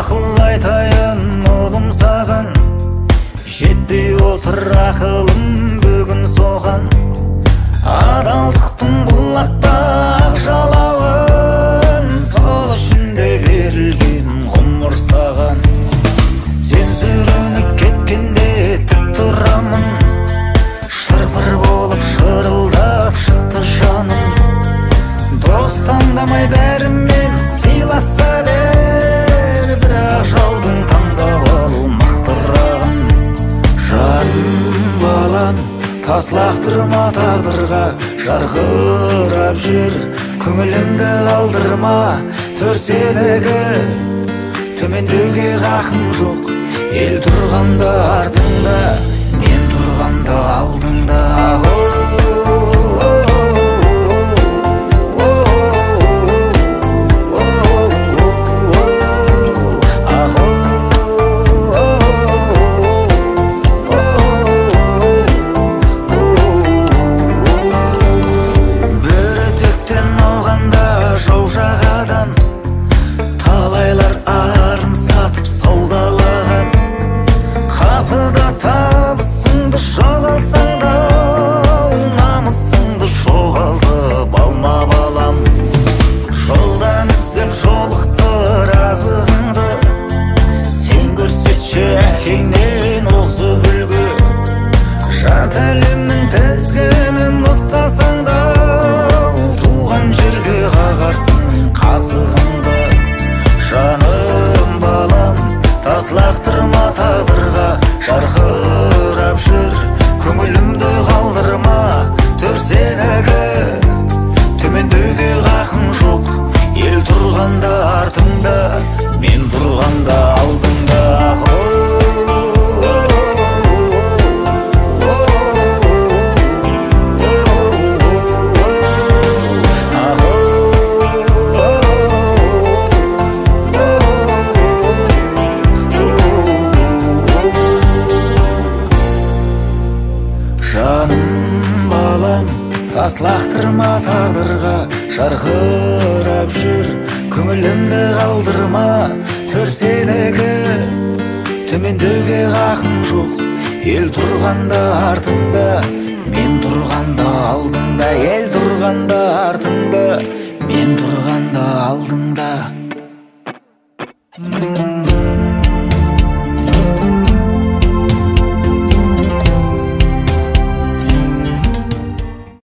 Ақыл айтайын ұлым саған, жетпей отыр ақылым бүгін соған. Адалдықтың бұлақта ақ жалауын, сол үшін де берілген ғұмыр саған. Сен сүрініп кеткенде тік тұрамын, шыр-пыр болып шырылдап шықты жаным. Дос таңдамай бәрімен сыйласа бер, бірақ жаудың таңдап алу мықтырағын. Жаным балам, тас лақтырма тағдырға, жарқырап жүр, көңілімді қалдырма. Төр сенікі төмендеуге хақым жоқ, ел тұрғанда артыңда, мен тұрғанда алдыңда. Талайлар арын сатып саудалаған, қапыда табысыңды жоғалсаң да, намысыңды жоғалтып алма балам. Жолдан іздеп жолықтыр азығыңды, сен көрсетші әкеңнен осы үлгі. Жарты әлемнің тізгінін ұстасаң да, туған жерге қағарсың қазығыңды. Жаным балам, тас лақтырма тағдырға, жарқырап жүр, көңілімді қалдырма. Төр сенікі төмендеуге хақым жоқ, ел тұрғанда артыңда, мен тұрғанда алдыңда. Жаным балам, тас лақтырма тағдырға, жарқырап жүр, көңілімді қалдырма. Төр сенікі төмендеуге хақым жоқ, ел тұрғанда артыңда, мен тұрғанда алдыңда. Ел тұрғанда артыңда, мен тұрғанда алдыңда.